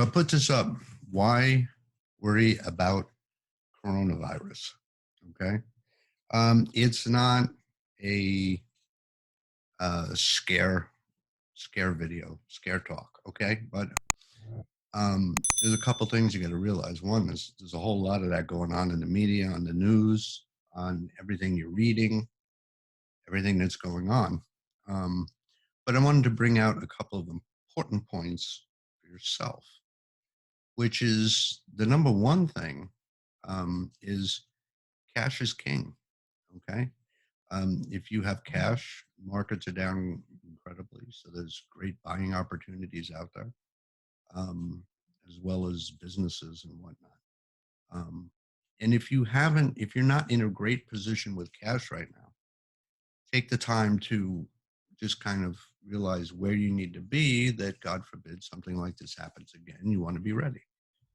I put this up. Why worry about coronavirus? Okay. It's not a scare video, scare talk. Okay. But there's a couple things you got to realize. One is there's a whole lot of that going on in the media, on the news, on everything you're reading, everything that's going on. Um, but I wanted to bring out a couple of important points for yourself, which is the number one thing is cash is king. Okay. If you have cash, markets are down incredibly. So there's great buying opportunities out there, um, as well as businesses and whatnot. Um, and if you're not in a great position with cash right now, take the time to just kind of realize where you need to be, that God forbid something like this happens again, you want to be ready.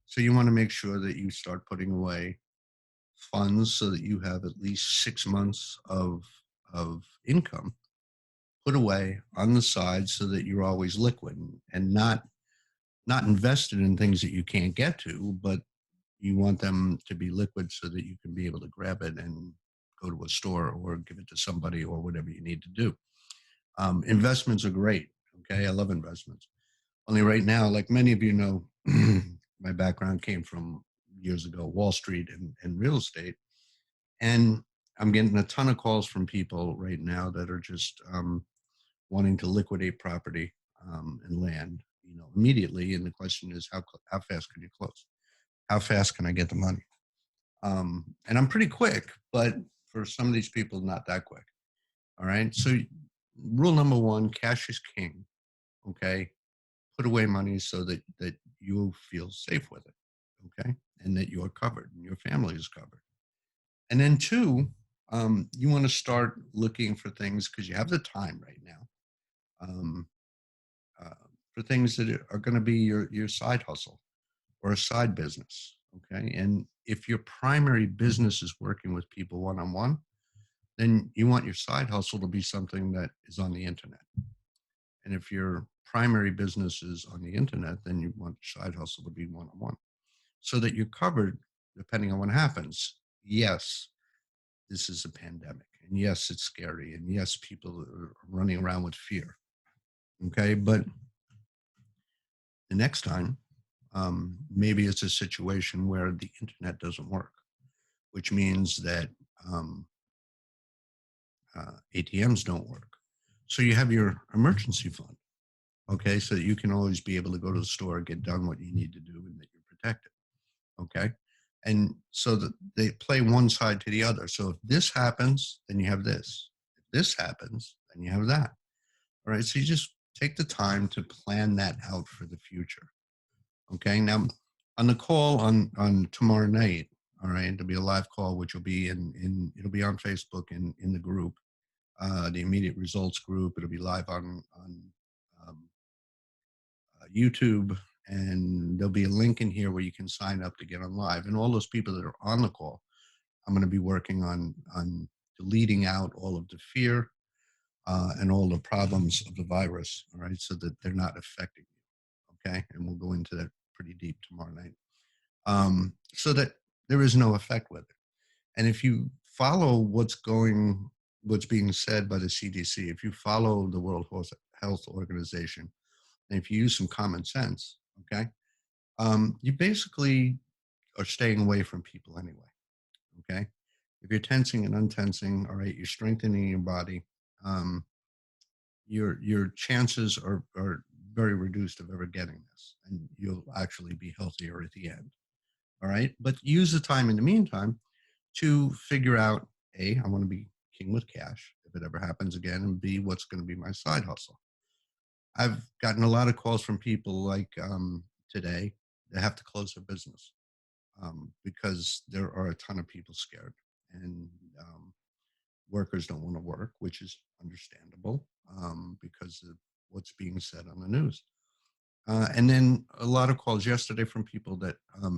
So you want to make sure that you start putting away funds so that you have at least 6 months of income put away on the side so that you're always liquid and not invested in things that you can't get to, but you want them to be liquid so that you can be able to grab it and go to a store or give it to somebody or whatever you need to do. Investments are great. Okay. I love investments. Only right now, like many of you know, my background came from years ago, Wall Street and real estate. And I'm getting a ton of calls from people right now that are just wanting to liquidate property and land, immediately. And the question is, how fast can you close? How fast can I get the money? And I'm pretty quick, but for some of these people, not that quick. All right. So, rule number one: cash is king. Okay, put away money so that you feel safe with it. Okay, and that you're covered and your family is covered. And then two, you want to start looking for things because you have the time right now, um, uh, for things that are going to be your side hustle or a side business. Okay. And if your primary business is working with people one on one, then you want your side hustle to be something that is on the internet. And if your primary business is on the internet, then you want your side hustle to be one on one so that you're covered depending on what happens. Yes, this is a pandemic. And yes, it's scary. And yes, people are running around with fear. Okay. But the next time, maybe it's a situation where the internet doesn't work, which means that um, ATMs don't work. So you have your emergency fund. Okay. So that you can always be able to go to the store, get done what you need to do, and that you're protected. Okay. And so that they play one side to the other. So if this happens, then you have this. If this happens, then you have that. All right. So you just take the time to plan that out for the future. Okay. Now, on the call on tomorrow night, all right, there'll be a live call, which will be in it'll be on Facebook in the group, the immediate results group. It'll be live on um, YouTube, and there'll be a link in here where you can sign up to get on live. And all those people that are on the call, I'm going to be working on deleting out all of the fear and all the problems of the virus. All right, so that they're not affecting you. Okay, and we'll go into that pretty deep tomorrow night, so that there is no effect with it. And if you follow what's being said by the CDC, if you follow the World Health Organization, and if you use some common sense, okay, you basically are staying away from people anyway. Okay, if you're tensing and untensing, all right, you're strengthening your body. Um, your chances are very reduced of ever getting this, and you'll actually be healthier at the end. All right, but use the time in the meantime to figure out: A, I want to be king with cash if it ever happens again, and B, what's going to be my side hustle. I've gotten a lot of calls from people like today that have to close their business because there are a ton of people scared, and workers don't want to work, which is understandable because of what's being said on the news. And then a lot of calls yesterday from people that are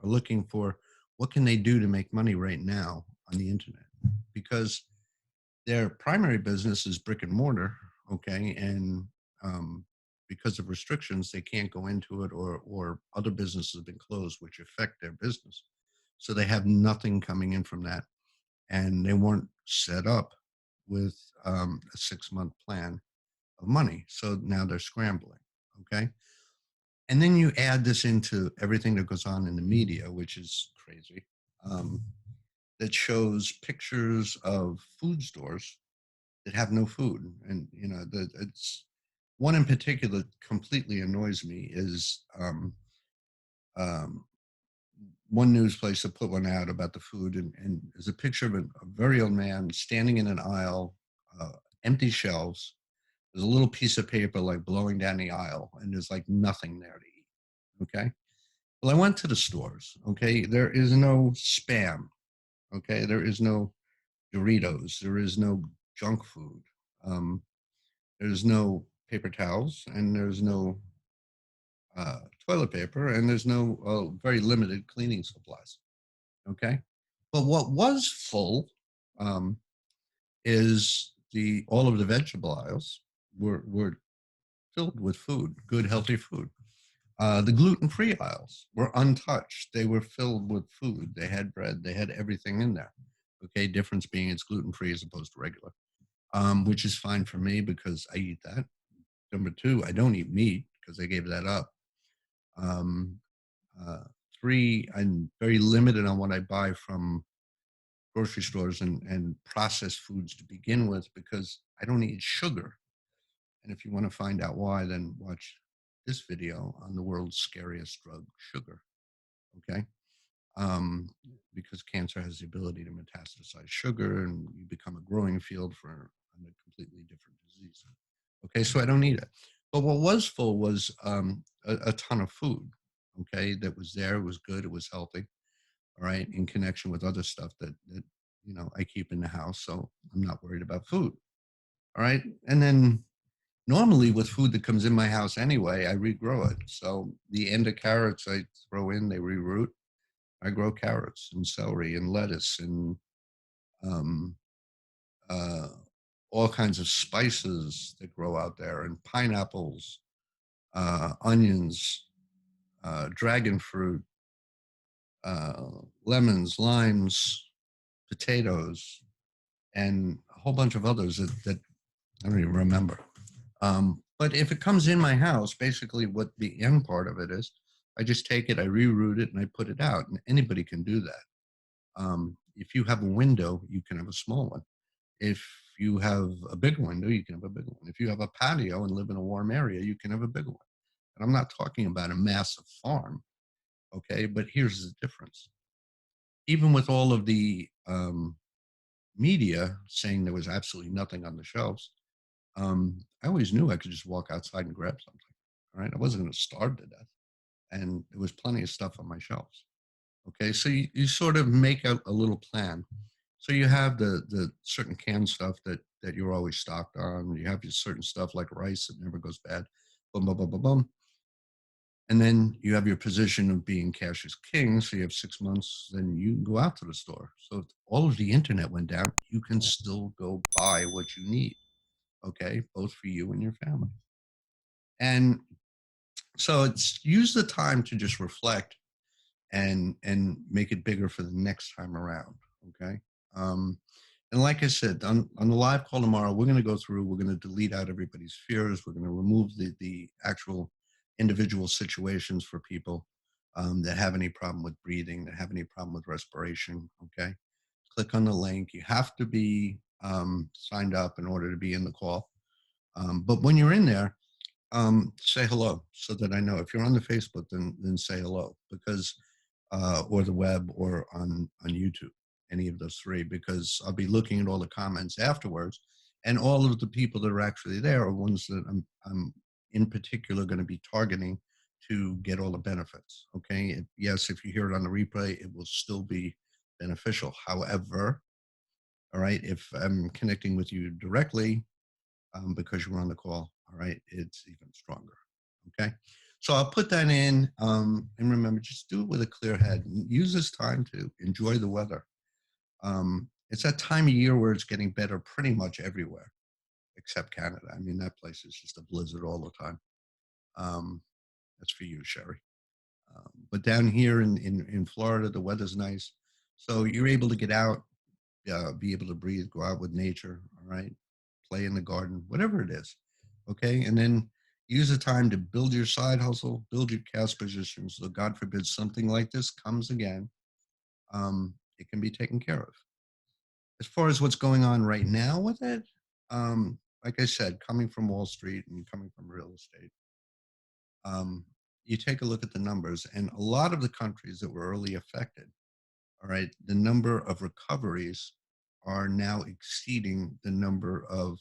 looking for what can they do to make money right now on the internet, because their primary business is brick and mortar, okay, and um, because of restrictions, they can't go into it, or other businesses have been closed, which affect their business. So they have nothing coming in from that, and they weren't set up with a 6-month plan of money. So now they're scrambling. Okay. And then you add this into everything that goes on in the media, which is crazy, um, that shows pictures of food stores that have no food. And, it's one in particular that completely annoys me is um, one news place that put one out about the food. And there's a picture of a very old man standing in an aisle, uh, empty shelves. There's a little piece of paper like blowing down the aisle, and there's like nothing there to eat. Okay. Well, I went to the stores. Okay. There is no spam. Okay. There is no Doritos. There is no junk food. Um, there's no paper towels, and there's no toilet paper, and there's no very limited cleaning supplies. Okay. But what was full um, is the all of the vegetable aisles were filled with food, good, healthy food. The gluten-free aisles were untouched. They were filled with food. They had bread. They had everything in there. Okay, difference being it's gluten-free as opposed to regular, which is fine for me because I eat that. Number two, I don't eat meat because I gave that up. Um, uh, three, I'm very limited on what I buy from grocery stores and processed foods to begin with because I don't eat sugar. And if you want to find out why, then watch this video on the world's scariest drug, sugar. Okay. Um, because cancer has the ability to metastasize sugar and you become a growing field for a completely different disease. Okay. So I don't need it. But what was full was a ton of food. Okay. That was there. It was good. It was healthy. All right. In connection with other stuff that I keep in the house. So I'm not worried about food. All right. And then normally with food that comes in my house anyway, I regrow it. So the end of carrots I throw in, they reroot. I grow carrots and celery and lettuce and um, uh, all kinds of spices that grow out there, and pineapples, onions, dragon fruit, lemons, limes, potatoes, and a whole bunch of others that I don't even remember. But if it comes in my house, basically what the end part of it is, I just take it, I reroute it, and I put it out. And anybody can do that. If you have a window, you can have a small one. If you have a big window, you can have a big one. If you have a patio and live in a warm area, you can have a big one. And I'm not talking about a massive farm, okay? But here's the difference. Even with all of the media saying there was absolutely nothing on the shelves, I always knew I could just walk outside and grab something. All right. I wasn't going to starve to death. And there was plenty of stuff on my shelves. Okay. So you sort of make a little plan. So you have the certain canned stuff that you're always stocked on. You have your certain stuff like rice that never goes bad. Boom, boom, boom, boom, boom. And then you have your position of being cash is king. So you have 6 months, then you can go out to the store. So if all of the internet went down, you can still go buy what you need. Okay. Both for you and your family. And so it's use the time to just reflect and make it bigger for the next time around. Okay. Um, and like I said, on the live call tomorrow, we're going to go through, we're going to delete out everybody's fears. We're going to remove the actual individual situations for people that have any problem with breathing, that have any problem with respiration. Okay. Click on the link. You have to be signed up in order to be in the call. But when you're in there, say hello so that I know. If you're on the Facebook, then say hello, because or the web or on YouTube, any of those three, because I'll be looking at all the comments afterwards, and all of the people that are actually there are ones that I'm in particular going to be targeting to get all the benefits. Okay, yes, if you hear it on the replay, it will still be beneficial. However, all right, if I'm connecting with you directly because you were on the call. All right, it's even stronger. Okay, so I'll put that in, and remember, just do it with a clear head. Use this time to enjoy the weather. It's that time of year where it's getting better pretty much everywhere except Canada. I mean, that place is just a blizzard all the time. Um, that's for you, Sherry. But down here in Florida, the weather's nice. So you're able to get out, be able to breathe, go out with nature, all right? Play in the garden, whatever it is, okay? And then use the time to build your side hustle, build your cash position. So God forbid something like this comes again, it can be taken care of. As far as what's going on right now with it, like I said, coming from Wall Street and coming from real estate, um, you take a look at the numbers, and a lot of the countries that were early affected, all right, the number of recoveries are now exceeding the number of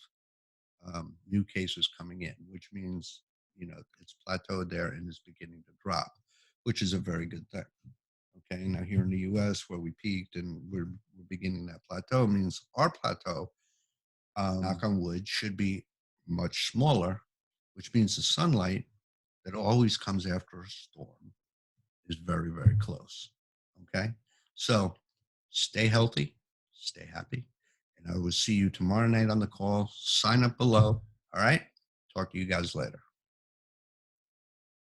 new cases coming in, which means, it's plateaued there and is beginning to drop, which is a very good thing. Okay, now here in the US, where we peaked and we're beginning that plateau, means our plateau, knock on wood, should be much smaller, which means the sunlight that always comes after a storm is very, very close. Okay. So stay healthy, stay happy. And I will see you tomorrow night on the call. Sign up below. All right. Talk to you guys later.